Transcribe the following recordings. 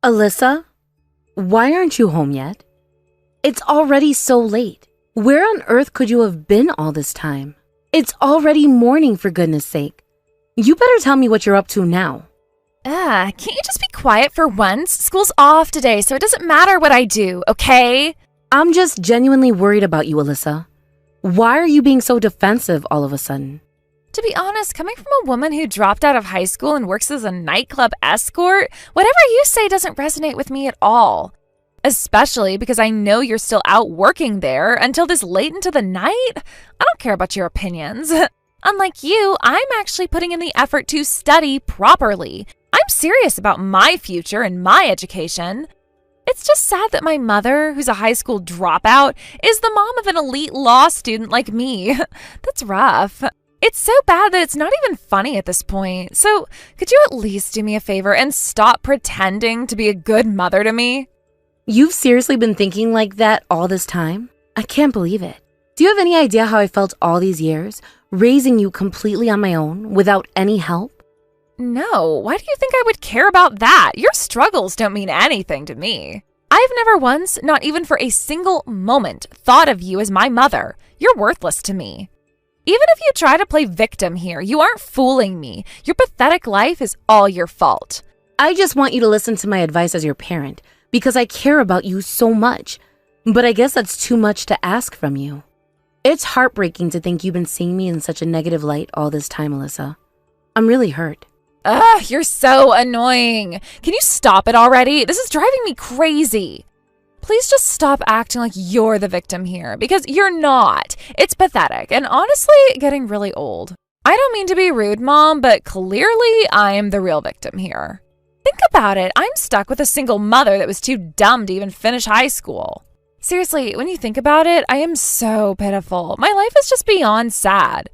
Alyssa, why aren't you home yet? It's already so late. Where on earth could you have been all this time? It's already morning, for goodness sake. You better tell me what you're up to now. Can't you just be quiet for once? School's off today, so it doesn't matter what I do, okay? I'm just genuinely worried about you, Alyssa. Why are you being so defensive all of a sudden? To be honest, coming from a woman who dropped out of high school and works as a nightclub escort, whatever you say doesn't resonate with me at all. Especially because I know you're still out working there until this late into the night. I don't care about your opinions. Unlike you, I'm actually putting in the effort to study properly. I'm serious about my future and my education. It's just sad that my mother, who's a high school dropout, is the mom of an elite law student like me. That's rough. It's so bad that it's not even funny at this point. So, could you at least do me a favor and stop pretending to be a good mother to me? You've seriously been thinking like that all this time? I can't believe it. Do you have any idea how I felt all these years, raising you completely on my own, without any help? No, why do you think I would care about that? Your struggles don't mean anything to me. I've never once, not even for a single moment, thought of you as my mother. You're worthless to me. Even if you try to play victim here, you aren't fooling me. Your pathetic life is all your fault. I just want you to listen to my advice as your parent, because I care about you so much. But I guess that's too much to ask from you. It's heartbreaking to think you've been seeing me in such a negative light all this time, Alyssa. I'm really hurt. Ugh, you're so annoying. Can you stop it already? This is driving me crazy. Please just stop acting like you're the victim here, because you're not. It's pathetic and honestly getting really old. I don't mean to be rude, Mom, but clearly I'm the real victim here. Think about it. I'm stuck with a single mother that was too dumb to even finish high school. Seriously, when you think about it, I am so pitiful. My life is just beyond sad.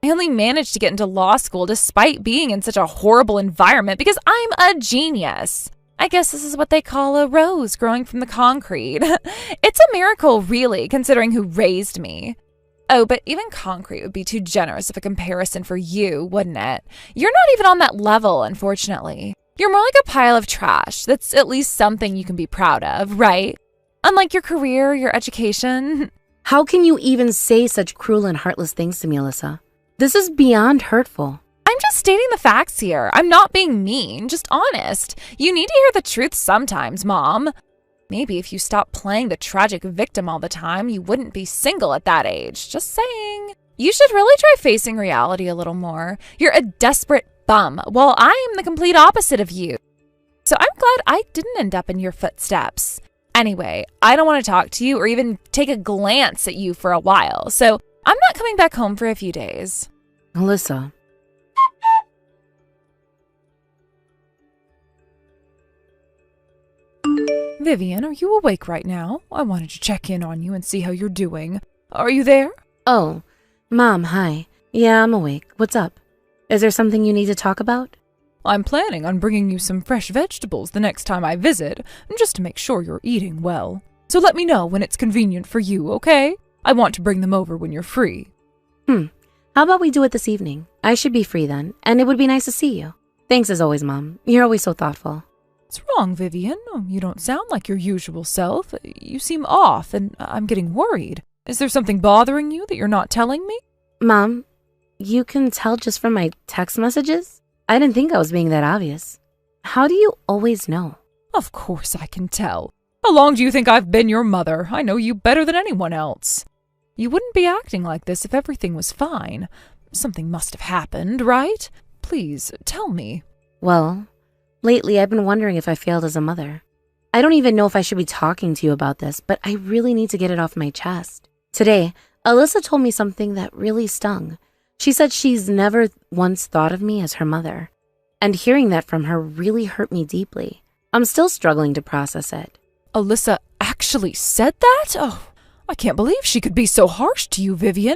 I only managed to get into law school despite being in such a horrible environment because I'm a genius. I guess this is what they call a rose growing from the concrete. It's a miracle, really, considering who raised me. Oh, but even concrete would be too generous of a comparison for you, wouldn't it? You're not even on that level, unfortunately. You're more like a pile of trash. That's at least something you can be proud of, right? Unlike your career, your education. How can you even say such cruel and heartless things to me, Alyssa? This is beyond hurtful. I'm just stating the facts here. I'm not being mean, just honest. You need to hear the truth sometimes, Mom. Maybe if you stopped playing the tragic victim all the time, you wouldn't be single at that age. Just saying. You should really try facing reality a little more. You're a desperate bum, while I am the complete opposite of you. So I'm glad I didn't end up in your footsteps. Anyway, I don't want to talk to you or even take a glance at you for a while, so I'm not coming back home for a few days. Alyssa. Vivian, are you awake right now? I wanted to check in on you and see how you're doing. Are you there? Oh, Mom, hi. Yeah, I'm awake. What's up? Is there something you need to talk about? I'm planning on bringing you some fresh vegetables the next time I visit, just to make sure you're eating well. So let me know when it's convenient for you, okay? I want to bring them over when you're free. How about we do it this evening? I should be free then, and it would be nice to see you. Thanks as always, Mom. You're always so thoughtful. What's wrong, Vivian? You don't sound like your usual self. You seem off, and I'm getting worried. Is there something bothering you that you're not telling me? Mom, you can tell just from my text messages? I didn't think I was being that obvious. How do you always know? Of course I can tell. How long do you think I've been your mother? I know you better than anyone else. You wouldn't be acting like this if everything was fine. Something must have happened, right? Please, tell me. Well, lately I've been wondering if I failed as a mother. I don't even know if I should be talking to you about this, but I really need to get it off my chest. Today, Alyssa told me something that really stung. She said she's never once thought of me as her mother. And hearing that from her really hurt me deeply. I'm still struggling to process it. Alyssa actually said that? Oh, I can't believe she could be so harsh to you, Vivian.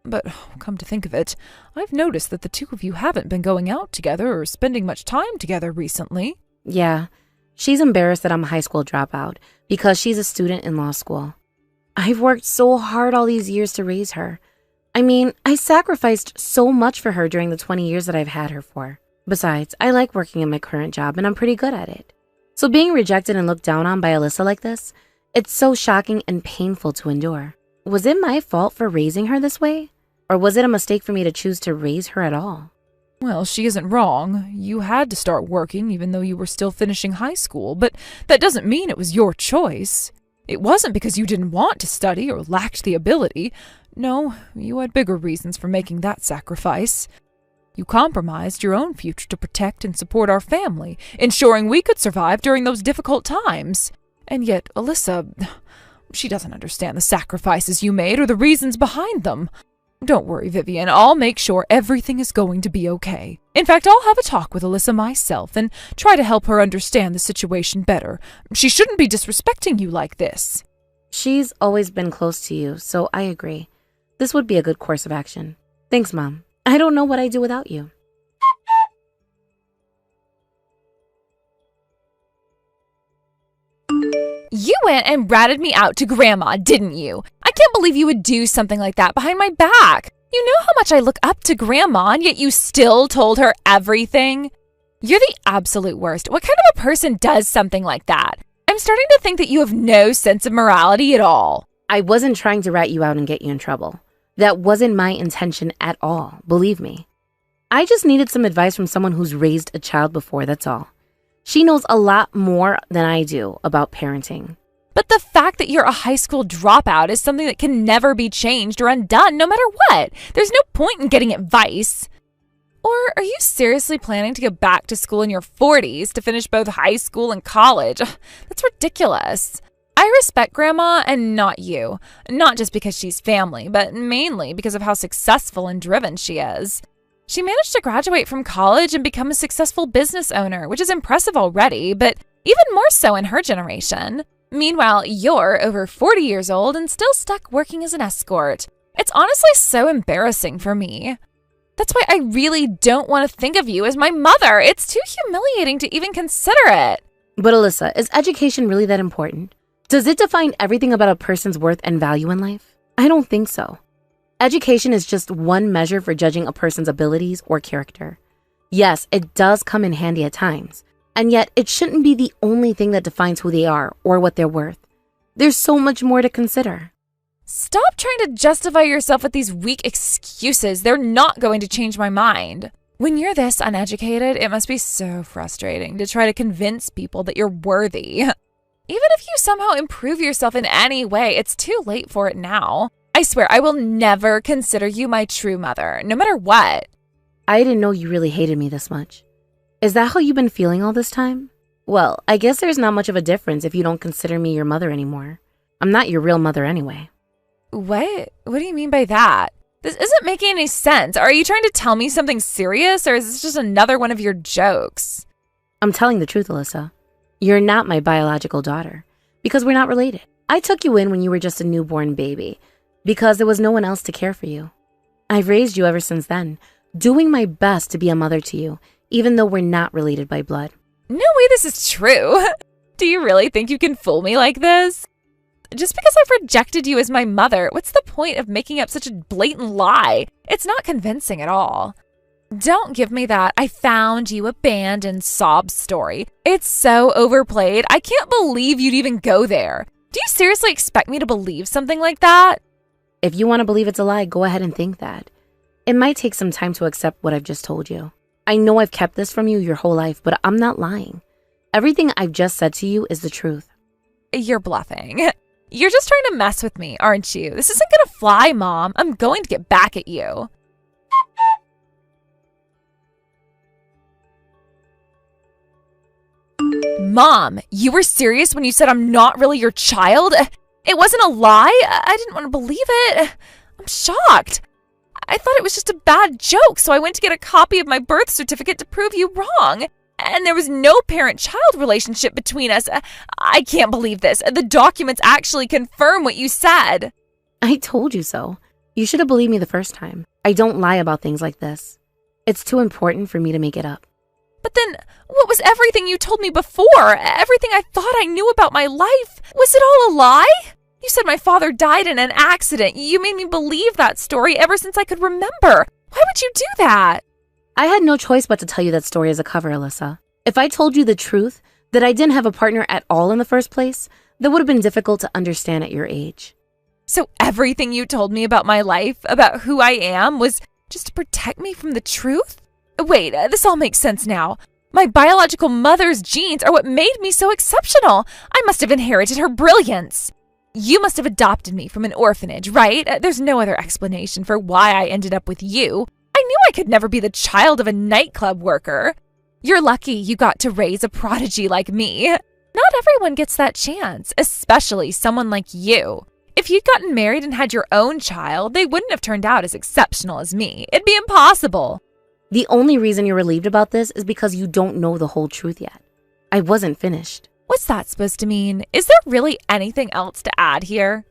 But come to think of it, I've noticed that the two of you haven't been going out together or spending much time together recently. Yeah, she's embarrassed that I'm a high school dropout because she's a student in law school. I've worked so hard all these years to raise her. I mean, I sacrificed so much for her during the 20 years that I've had her for. Besides, I like working in my current job and I'm pretty good at it. So being rejected and looked down on by Alyssa like this, it's so shocking and painful to endure. Was it my fault for raising her this way? Or was it a mistake for me to choose to raise her at all? Well, she isn't wrong. You had to start working even though you were still finishing high school, but that doesn't mean it was your choice. It wasn't because you didn't want to study or lacked the ability. No, you had bigger reasons for making that sacrifice. You compromised your own future to protect and support our family, ensuring we could survive during those difficult times. And yet, Alyssa, she doesn't understand the sacrifices you made or the reasons behind them. Don't worry, Vivian. I'll make sure everything is going to be okay. In fact, I'll have a talk with Alyssa myself and try to help her understand the situation better. She shouldn't be disrespecting you like this. She's always been close to you, so I agree. This would be a good course of action. Thanks, Mom. I don't know what I'd do without you. You went and ratted me out to Grandma, didn't you? I can't believe you would do something like that behind my back. You know how much I look up to Grandma, and yet you still told her everything? You're the absolute worst. What kind of a person does something like that? I'm starting to think that you have no sense of morality at all. I wasn't trying to rat you out and get you in trouble. That wasn't my intention at all, believe me. I just needed some advice from someone who's raised a child before, that's all. She knows a lot more than I do about parenting. But the fact that you're a high school dropout is something that can never be changed or undone no matter what. There's no point in getting advice. Or are you seriously planning to go back to school in your 40s to finish both high school and college? Ugh, that's ridiculous. I respect Grandma and not you. Not just because she's family, but mainly because of how successful and driven she is. She managed to graduate from college and become a successful business owner, which is impressive already, but even more so in her generation. Meanwhile, you're over 40 years old and still stuck working as an escort. It's honestly so embarrassing for me. That's why I really don't want to think of you as my mother. It's too humiliating to even consider it. But Alyssa, is education really that important? Does it define everything about a person's worth and value in life? I don't think so. Education is just one measure for judging a person's abilities or character. Yes, it does come in handy at times, and yet it shouldn't be the only thing that defines who they are or what they're worth. There's so much more to consider. Stop trying to justify yourself with these weak excuses. They're not going to change my mind. When you're this uneducated, it must be so frustrating to try to convince people that you're worthy. Even if you somehow improve yourself in any way, it's too late for it now. I swear, I will never consider you my true mother, no matter what. I didn't know you really hated me this much. Is that how you've been feeling all this time? Well, I guess there's not much of a difference if you don't consider me your mother anymore. I'm not your real mother anyway. What? What do you mean by that? This isn't making any sense. Are you trying to tell me something serious, or is this just another one of your jokes? I'm telling the truth, Alyssa. You're not my biological daughter, because we're not related. I took you in when you were just a newborn baby, because there was no one else to care for you. I've raised you ever since then, doing my best to be a mother to you, even though we're not related by blood. No way this is true. Do you really think you can fool me like this? Just because I've rejected you as my mother, what's the point of making up such a blatant lie? It's not convincing at all. Don't give me that "I found you abandoned" sob story. It's so overplayed. I can't believe you'd even go there. Do you seriously expect me to believe something like that? If you want to believe it's a lie, go ahead and think that. It might take some time to accept what I've just told you. I know I've kept this from you your whole life, but I'm not lying. Everything I've just said to you is the truth. You're bluffing. You're just trying to mess with me, aren't you? This isn't gonna fly, Mom. I'm going to get back at you. Mom, you were serious when you said I'm not really your child? It wasn't a lie? I didn't want to believe it. I'm shocked. I thought it was just a bad joke, so I went to get a copy of my birth certificate to prove you wrong. And there was no parent-child relationship between us. I can't believe this. The documents actually confirm what you said. I told you so. You should have believed me the first time. I don't lie about things like this. It's too important for me to make it up. But then, what was everything you told me before? Everything I thought I knew about my life? Was it all a lie? You said my father died in an accident. You made me believe that story ever since I could remember. Why would you do that? I had no choice but to tell you that story as a cover, Alyssa. If I told you the truth, That I didn't have a partner at all in the first place, that would have been difficult to understand at your age. So everything you told me about my life, about who I am, was just to protect me from the truth? Wait, this all makes sense now. My biological mother's genes are what made me so exceptional. I must have inherited her brilliance. You must have adopted me from an orphanage, right? There's no other explanation for why I ended up with you. I knew I could never be the child of a nightclub worker. You're lucky you got to raise a prodigy like me. Not everyone gets that chance, especially someone like you. If you'd gotten married and had your own child, they wouldn't have turned out as exceptional as me. It'd be impossible. The only reason you're relieved about this is because you don't know the whole truth yet. I wasn't finished. What's that supposed to mean? Is there really anything else to add here?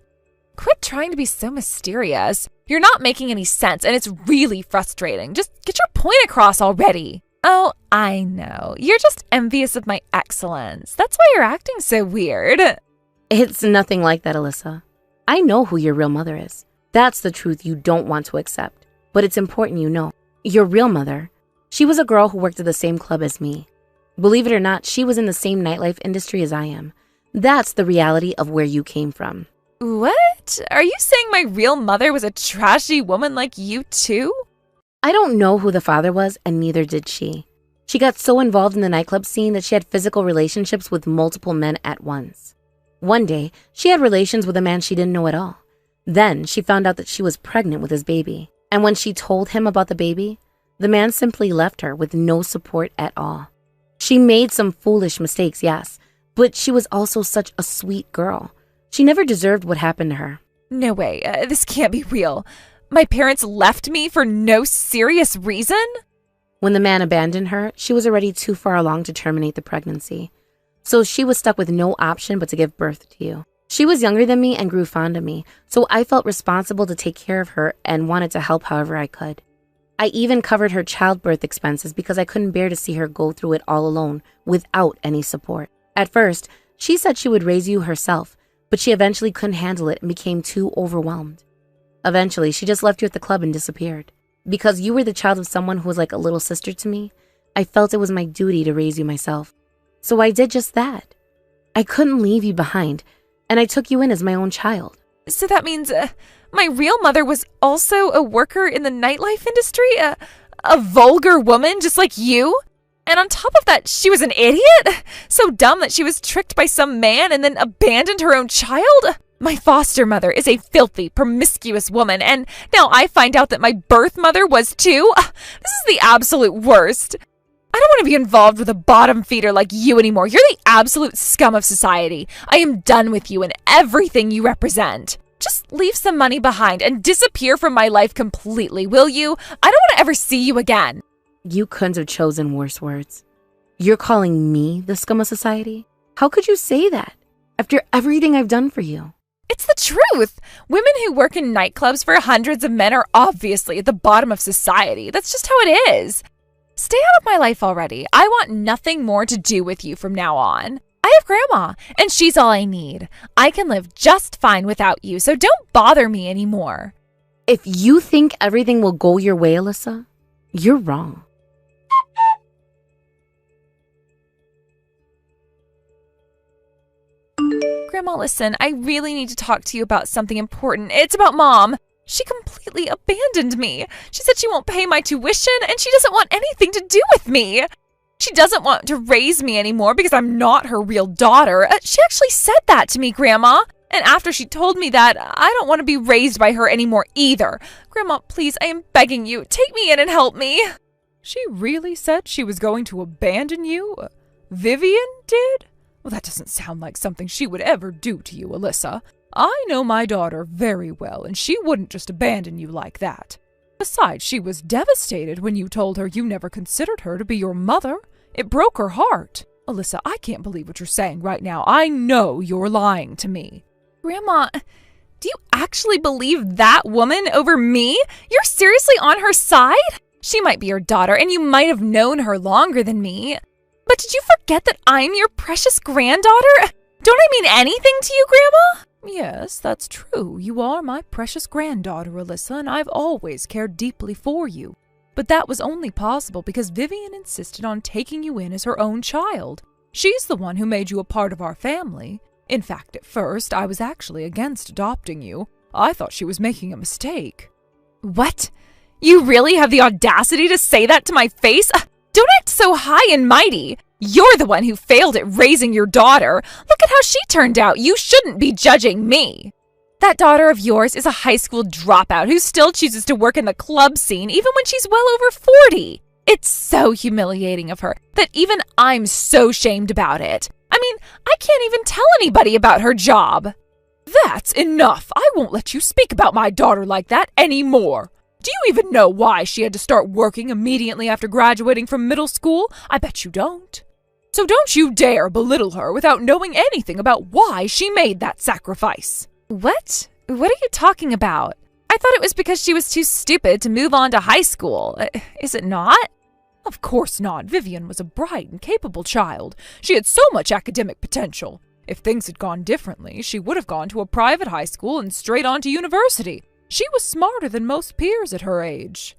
Quit trying to be so mysterious. You're not making any sense, and it's really frustrating. Just get your point across already. Oh, I know. You're just envious of my excellence. That's why you're acting so weird. It's nothing like that, Alyssa. I know who your real mother is. That's the truth you don't want to accept. But it's important you know. Your real mother, she was a girl who worked at the same club as me. Believe it or not, she was in the same nightlife industry as I am. That's the reality of where you came from. What? Are you saying my real mother was a trashy woman like you too? I don't know who the father was, and neither did she. She got so involved in the nightclub scene that she had physical relationships with multiple men at once. One day, she had relations with a man she didn't know at all. Then she found out that she was pregnant with his baby. And when she told him about the baby, the man simply left her with no support at all. She made some foolish mistakes, yes, but she was also such a sweet girl. She never deserved what happened to her. No way, this can't be real. My parents left me for no serious reason? When the man abandoned her, she was already too far along to terminate the pregnancy. So she was stuck with no option but to give birth to you. She was younger than me and grew fond of me, so I felt responsible to take care of her and wanted to help however I could. I even covered her childbirth expenses because I couldn't bear to see her go through it all alone without any support. At first, she said she would raise you herself, but she eventually couldn't handle it and became too overwhelmed. Eventually, she just left you at the club and disappeared. Because you were the child of someone who was like a little sister to me, I felt it was my duty to raise you myself. So I did just that. I couldn't leave you behind, and I took you in as my own child. So that means my real mother was also a worker in the nightlife industry? A vulgar woman just like you? And on top of that, she was an idiot? So dumb that she was tricked by some man and then abandoned her own child? My foster mother is a filthy, promiscuous woman, and now I find out that my birth mother was too? This is the absolute worst. I don't want to be involved with a bottom feeder like you anymore. You're the absolute scum of society. I am done with you and everything you represent. Just leave some money behind and disappear from my life completely, will you? I don't want to ever see you again. You couldn't have chosen worse words. You're calling me the scum of society? How could you say that after everything I've done for you? It's the truth. Women who work in nightclubs for hundreds of men are obviously at the bottom of society. That's just how it is. Stay out of my life already. I want nothing more to do with you from now on. I have Grandma, and she's all I need. I can live just fine without you, so don't bother me anymore. If you think everything will go your way, Alyssa, you're wrong. Grandma, listen, I really need to talk to you about something important. It's about Mom. She completely abandoned me. She said she won't pay my tuition, and she doesn't want anything to do with me. She doesn't want to raise me anymore because I'm not her real daughter. She actually said that to me, Grandma. And after she told me that, I don't want to be raised by her anymore either. Grandma, please, I am begging you, take me in and help me. She really said she was going to abandon you? Vivian did? Well, that doesn't sound like something she would ever do to you, Alyssa. I know my daughter very well, and she wouldn't just abandon you like that. Besides, she was devastated when you told her you never considered her to be your mother. It broke her heart. Alyssa, I can't believe what you're saying right now. I know you're lying to me. Grandma, do you actually believe that woman over me? You're seriously on her side? She might be your daughter, and you might have known her longer than me. But did you forget that I'm your precious granddaughter? Don't I mean anything to you, Grandma? Yes, that's true. You are my precious granddaughter, Alyssa, and I've always cared deeply for you. But that was only possible because Vivian insisted on taking you in as her own child. She's the one who made you a part of our family. In fact, at first, I was actually against adopting you. I thought she was making a mistake." "What? You really have the audacity to say that to my face? Don't act so high and mighty. You're the one who failed at raising your daughter. Look at how she turned out. You shouldn't be judging me." "That daughter of yours is a high school dropout who still chooses to work in the club scene even when she's well over 40. It's so humiliating of her that even I'm so shamed about it. I mean, I can't even tell anybody about her job." "That's enough. I won't let you speak about my daughter like that anymore. Do you even know why she had to start working immediately after graduating from middle school? I bet you don't. So don't you dare belittle her without knowing anything about why she made that sacrifice." "What? What are you talking about? I thought it was because she was too stupid to move on to high school. Is it not?" "Of course not. Vivian was a bright and capable child. She had so much academic potential. If things had gone differently, she would have gone to a private high school and straight on to university. She was smarter than most peers at her age."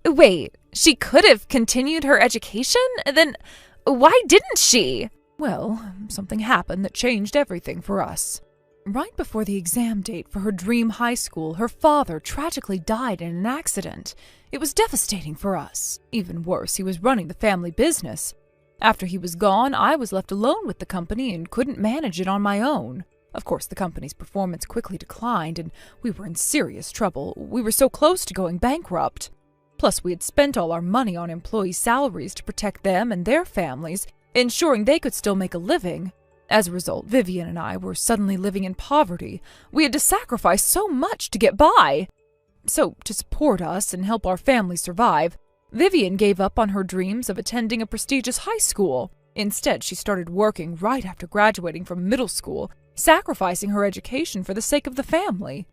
"Wait, she could have continued her education? Then why didn't she?" "Well, something happened that changed everything for us. Right before the exam date for her dream high school, her father tragically died in an accident. It was devastating for us. Even worse, he was running the family business. After he was gone, I was left alone with the company and couldn't manage it on my own. Of course, the company's performance quickly declined, and we were in serious trouble. We were so close to going bankrupt. Plus, we had spent all our money on employee salaries to protect them and their families, ensuring they could still make a living. As a result, Vivian and I were suddenly living in poverty. We had to sacrifice so much to get by. So, to support us and help our family survive, Vivian gave up on her dreams of attending a prestigious high school. Instead, she started working right after graduating from middle school, sacrificing her education for the sake of the family.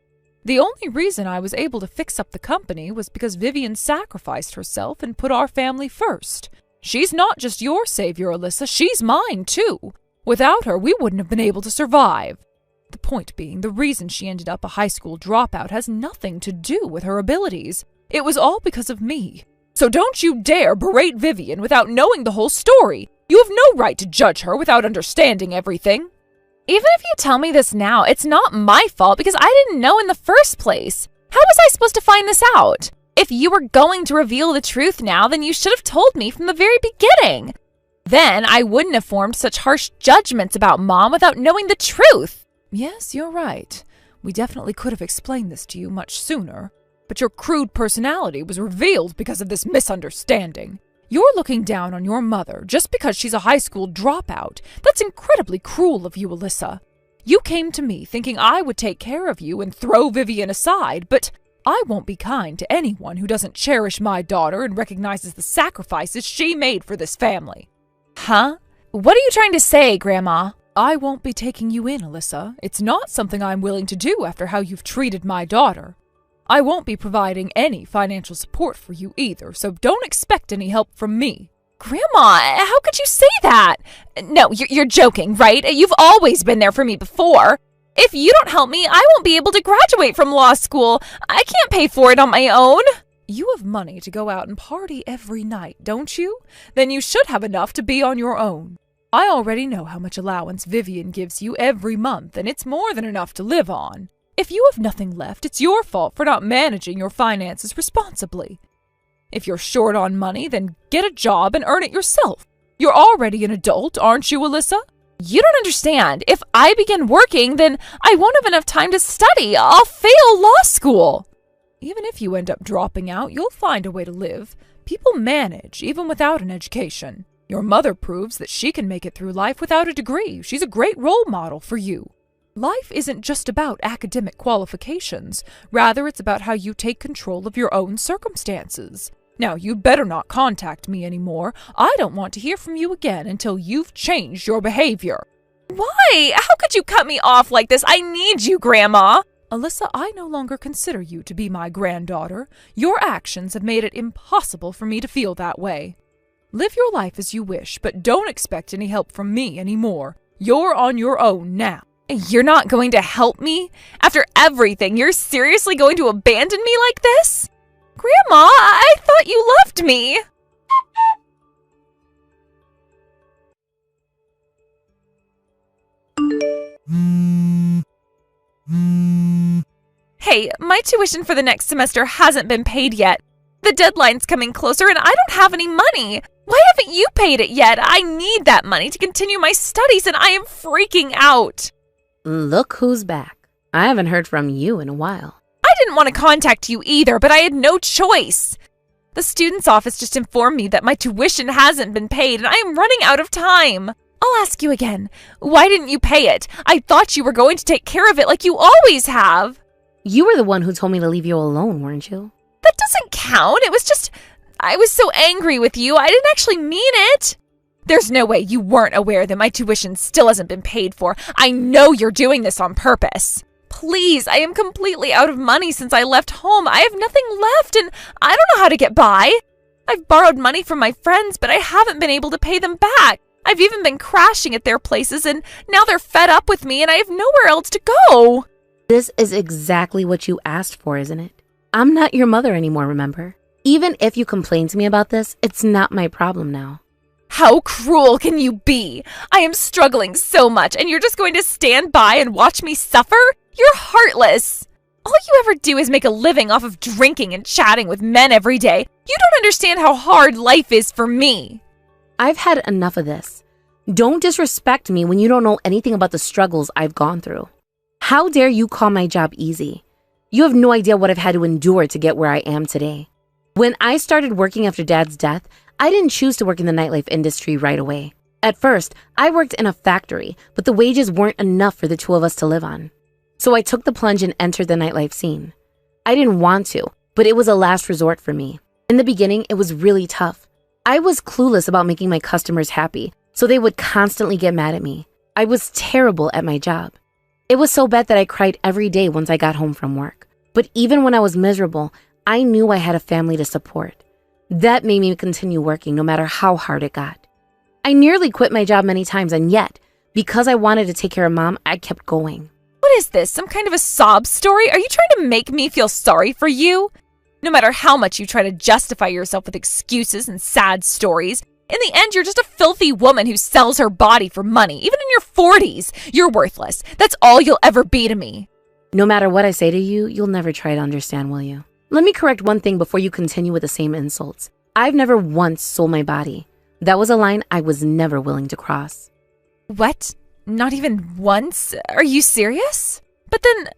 The only reason I was able to fix up the company was because Vivian sacrificed herself and put our family first. She's not just your savior, Alyssa, she's mine too. Without her, we wouldn't have been able to survive. The point being, the reason she ended up a high school dropout has nothing to do with her abilities. It was all because of me. So don't you dare berate Vivian without knowing the whole story. You have no right to judge her without understanding everything." "Even if you tell me this now, it's not my fault because I didn't know in the first place. How was I supposed to find this out? If you were going to reveal the truth now, then you should have told me from the very beginning. Then I wouldn't have formed such harsh judgments about Mom without knowing the truth." "Yes, you're right. We definitely could have explained this to you much sooner. But your crude personality was revealed because of this misunderstanding. You're looking down on your mother just because she's a high school dropout. That's incredibly cruel of you, Alyssa. You came to me thinking I would take care of you and throw Vivian aside, but I won't be kind to anyone who doesn't cherish my daughter and recognizes the sacrifices she made for this family." "Huh? What are you trying to say, Grandma?" "I won't be taking you in, Alyssa. It's not something I'm willing to do after how you've treated my daughter. I won't be providing any financial support for you either, so don't expect any help from me." "Grandma, how could you say that? No, you're joking, right? You've always been there for me before. If you don't help me, I won't be able to graduate from law school. I can't pay for it on my own." "You have money to go out and party every night, don't you? Then you should have enough to be on your own. I already know how much allowance Vivian gives you every month, and it's more than enough to live on. If you have nothing left, it's your fault for not managing your finances responsibly. If you're short on money, then get a job and earn it yourself. You're already an adult, aren't you, Alyssa?" "You don't understand. If I begin working, then I won't have enough time to study. I'll fail law school." "Even if you end up dropping out, you'll find a way to live. People manage, even without an education. Your mother proves that she can make it through life without a degree. She's a great role model for you. Life isn't just about academic qualifications. Rather, it's about how you take control of your own circumstances. Now, you'd better not contact me anymore. I don't want to hear from you again until you've changed your behavior." "Why? How could you cut me off like this? I need you, Grandma." "Alyssa, I no longer consider you to be my granddaughter. Your actions have made it impossible for me to feel that way. Live your life as you wish, but don't expect any help from me anymore. You're on your own now." "You're not going to help me? After everything, you're seriously going to abandon me like this? Grandma, I thought you loved me." Okay, my tuition for the next semester hasn't been paid yet. The deadline's coming closer and I don't have any money. Why haven't you paid it yet? I need that money to continue my studies and I am freaking out. Look who's back. I haven't heard from you in a while. I didn't want to contact you either, but I had no choice. The student's office just informed me that my tuition hasn't been paid and I am running out of time. I'll ask you again. Why didn't you pay it? I thought you were going to take care of it like you always have. You were the one who told me to leave you alone, weren't you? That doesn't count. It was just, I was so angry with you. I didn't actually mean it. There's no way you weren't aware that my tuition still hasn't been paid for. I know you're doing this on purpose. Please, I am completely out of money since I left home. I have nothing left and I don't know how to get by. I've borrowed money from my friends, but I haven't been able to pay them back. I've even been crashing at their places and now they're fed up with me and I have nowhere else to go. This is exactly what you asked for, isn't it? I'm not your mother anymore, remember? Even if you complain to me about this, it's not my problem now. How cruel can you be? I am struggling so much and you're just going to stand by and watch me suffer? You're heartless. All you ever do is make a living off of drinking and chatting with men every day. You don't understand how hard life is for me. I've had enough of this. Don't disrespect me when you don't know anything about the struggles I've gone through. How dare you call my job easy? You have no idea what I've had to endure to get where I am today. When I started working after Dad's death, I didn't choose to work in the nightlife industry right away. At first, I worked in a factory, but the wages weren't enough for the two of us to live on. So I took the plunge and entered the nightlife scene. I didn't want to, but it was a last resort for me. In the beginning, it was really tough. I was clueless about making my customers happy, so they would constantly get mad at me. I was terrible at my job. It was so bad that I cried every day once I got home from work. But even when I was miserable, I knew I had a family to support. That made me continue working no matter how hard it got. I nearly quit my job many times, and yet, because I wanted to take care of Mom, I kept going. What is this? Some kind of a sob story? Are you trying to make me feel sorry for you? No matter how much you try to justify yourself with excuses and sad stories, in the end, you're just a filthy woman who sells her body for money. Even in your 40s, you're worthless. That's all you'll ever be to me. No matter what I say to you, you'll never try to understand, will you? Let me correct one thing before you continue with the same insults. I've never once sold my body. That was a line I was never willing to cross. What? Not even once? Are you serious? But then,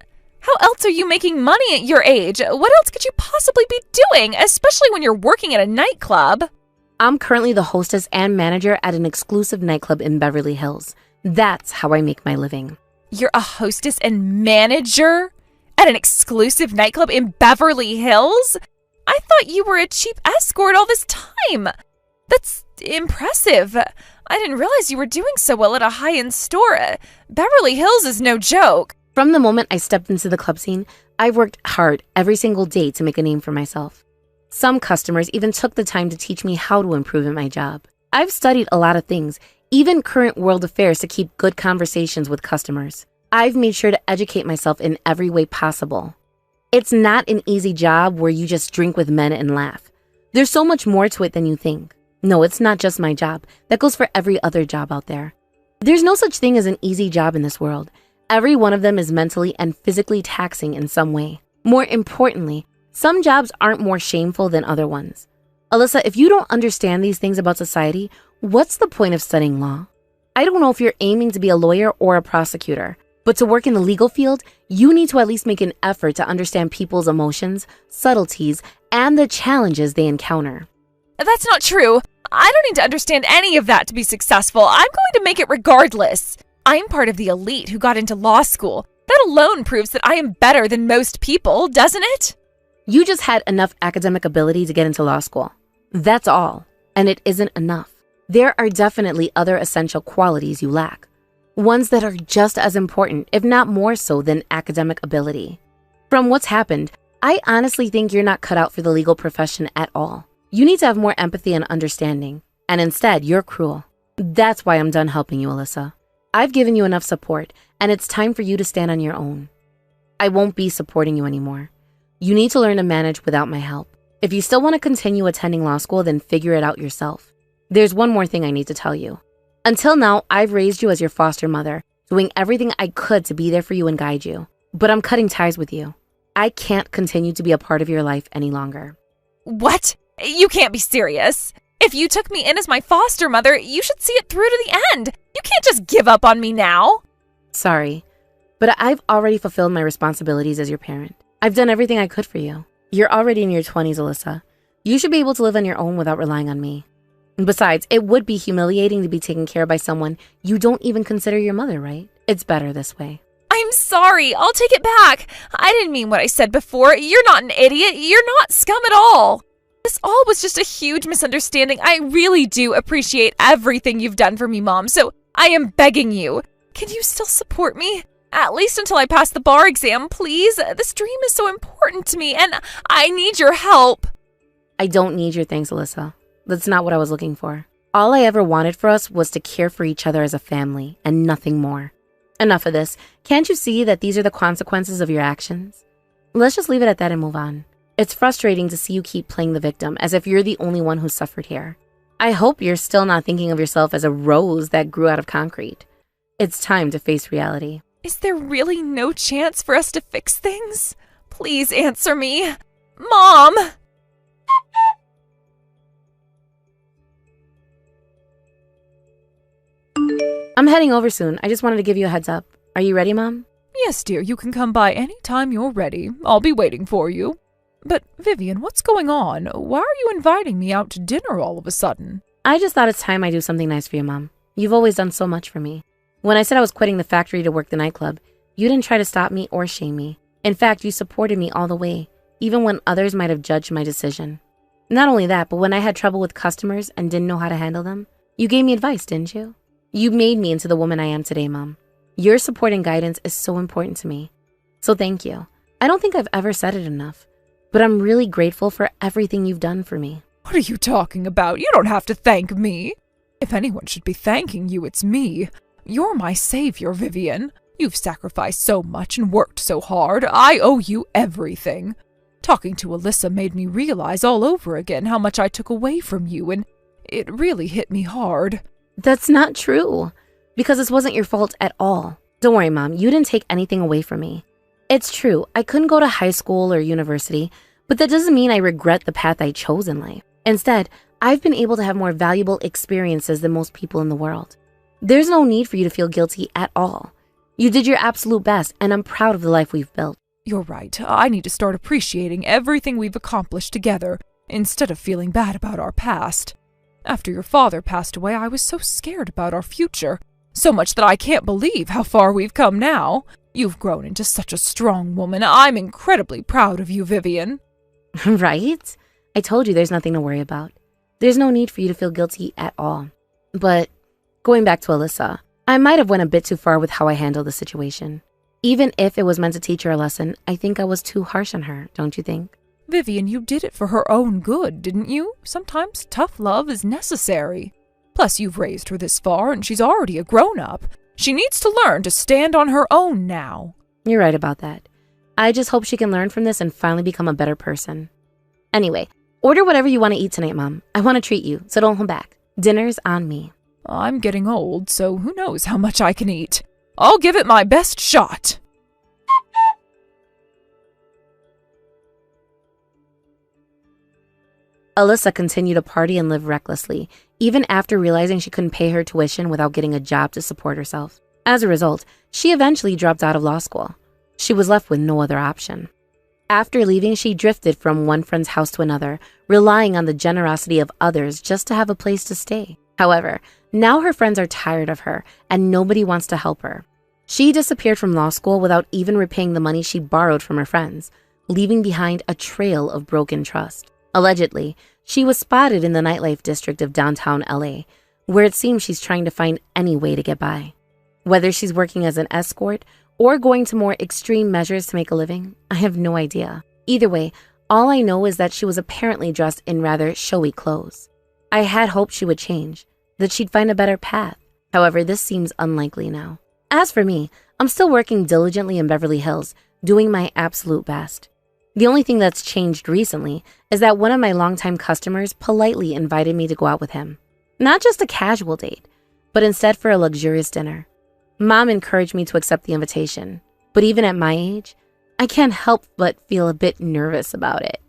how else are you making money at your age? What else could you possibly be doing, especially when you're working at a nightclub? I'm currently the hostess and manager at an exclusive nightclub in Beverly Hills. That's how I make my living. You're a hostess and manager at an exclusive nightclub in Beverly Hills? I thought you were a cheap escort all this time. That's impressive. I didn't realize you were doing so well at a high-end store. Beverly Hills is no joke. From the moment I stepped into the club scene, I've worked hard every single day to make a name for myself. Some customers even took the time to teach me how to improve at my job. I've studied a lot of things, even current world affairs, to keep good conversations with customers. I've made sure to educate myself in every way possible. It's not an easy job where you just drink with men and laugh. There's so much more to it than you think. No, it's not just my job. That goes for every other job out there. There's no such thing as an easy job in this world. Every one of them is mentally and physically taxing in some way. More importantly, some jobs aren't more shameful than other ones. Alyssa, if you don't understand these things about society, what's the point of studying law? I don't know if you're aiming to be a lawyer or a prosecutor, but to work in the legal field, you need to at least make an effort to understand people's emotions, subtleties, and the challenges they encounter. That's not true. I don't need to understand any of that to be successful. I'm going to make it regardless. I'm part of the elite who got into law school. That alone proves that I am better than most people, doesn't it? You just had enough academic ability to get into law school. That's all. And it isn't enough. There are definitely other essential qualities you lack. Ones that are just as important, if not more so, than academic ability. From what's happened, I honestly think you're not cut out for the legal profession at all. You need to have more empathy and understanding. And instead, you're cruel. That's why I'm done helping you, Alyssa. I've given you enough support, and it's time for you to stand on your own. I won't be supporting you anymore. You need to learn to manage without my help. If you still want to continue attending law school, then figure it out yourself. There's one more thing I need to tell you. Until now, I've raised you as your foster mother, doing everything I could to be there for you and guide you. But I'm cutting ties with you. I can't continue to be a part of your life any longer. What? You can't be serious. If you took me in as my foster mother, you should see it through to the end. You can't just give up on me now. Sorry, but I've already fulfilled my responsibilities as your parent. I've done everything I could for you. You're already in your 20s, Alyssa. You should be able to live on your own without relying on me. Besides, it would be humiliating to be taken care of by someone you don't even consider your mother, right? It's better this way. I'm sorry. I'll take it back. I didn't mean what I said before. You're not an idiot. You're not scum at all. This all was just a huge misunderstanding. I really do appreciate everything you've done for me, Mom, so I am begging you. Can you still support me? At least until I pass the bar exam, please. This dream is so important to me, and I need your help. I don't need your thanks, Alyssa. That's not what I was looking for. All I ever wanted for us was to care for each other as a family, and nothing more. Enough of this. Can't you see that these are the consequences of your actions? Let's just leave it at that and move on. It's frustrating to see you keep playing the victim as if you're the only one who suffered here. I hope you're still not thinking of yourself as a rose that grew out of concrete. It's time to face reality. Is there really no chance for us to fix things? Please answer me. Mom! I'm heading over soon. I just wanted to give you a heads up. Are you ready, Mom? Yes, dear, you can come by any time you're ready. I'll be waiting for you. But, Vivian, what's going on? Why are you inviting me out to dinner all of a sudden? I just thought it's time I do something nice for you, Mom. You've always done so much for me. When I said I was quitting the factory to work the nightclub, you didn't try to stop me or shame me. In fact, you supported me all the way, even when others might have judged my decision. Not only that, but when I had trouble with customers and didn't know how to handle them, you gave me advice, didn't you? You made me into the woman I am today, Mom. Your support and guidance is so important to me. So thank you. I don't think I've ever said it enough, but I'm really grateful for everything you've done for me. What are you talking about? You don't have to thank me. If anyone should be thanking you, it's me. You're my savior, Vivian. You've sacrificed so much and worked so hard. I owe you everything. Talking to Alyssa made me realize all over again how much I took away from you, and it really hit me hard. That's not true, because this wasn't your fault at all. Don't worry, Mom, you didn't take anything away from me. It's true, I couldn't go to high school or university, but that doesn't mean I regret the path I chose in life. Instead, I've been able to have more valuable experiences than most people in the world. There's no need for you to feel guilty at all. You did your absolute best, and I'm proud of the life we've built. You're right. I need to start appreciating everything we've accomplished together, instead of feeling bad about our past. After your father passed away, I was so scared about our future. So much that I can't believe how far we've come now. You've grown into such a strong woman. I'm incredibly proud of you, Vivian. Right? I told you there's nothing to worry about. There's no need for you to feel guilty at all. But going back to Alyssa, I might have went a bit too far with how I handled the situation. Even if it was meant to teach her a lesson, I think I was too harsh on her, don't you think? Vivian, you did it for her own good, didn't you? Sometimes tough love is necessary. Plus, you've raised her this far, and she's already a grown-up. She needs to learn to stand on her own now. You're right about that. I just hope she can learn from this and finally become a better person. Anyway, order whatever you want to eat tonight, Mom. I want to treat you, so don't hold back. Dinner's on me. I'm getting old, so who knows how much I can eat. I'll give it my best shot. Alyssa continued to party and live recklessly, even after realizing she couldn't pay her tuition without getting a job to support herself. As a result, she eventually dropped out of law school. She was left with no other option. After leaving, she drifted from one friend's house to another, relying on the generosity of others just to have a place to stay. However, now her friends are tired of her, and nobody wants to help her. She disappeared from law school without even repaying the money she borrowed from her friends, leaving behind a trail of broken trust. Allegedly, she was spotted in the nightlife district of downtown LA, where it seems she's trying to find any way to get by. Whether she's working as an escort or going to more extreme measures to make a living, I have no idea. Either way, all I know is that she was apparently dressed in rather showy clothes. I had hoped she would change, that she'd find a better path. However, this seems unlikely now. As for me, I'm still working diligently in Beverly Hills, doing my absolute best. The only thing that's changed recently is that one of my longtime customers politely invited me to go out with him. Not just a casual date, but instead for a luxurious dinner. Mom encouraged me to accept the invitation, but even at my age, I can't help but feel a bit nervous about it.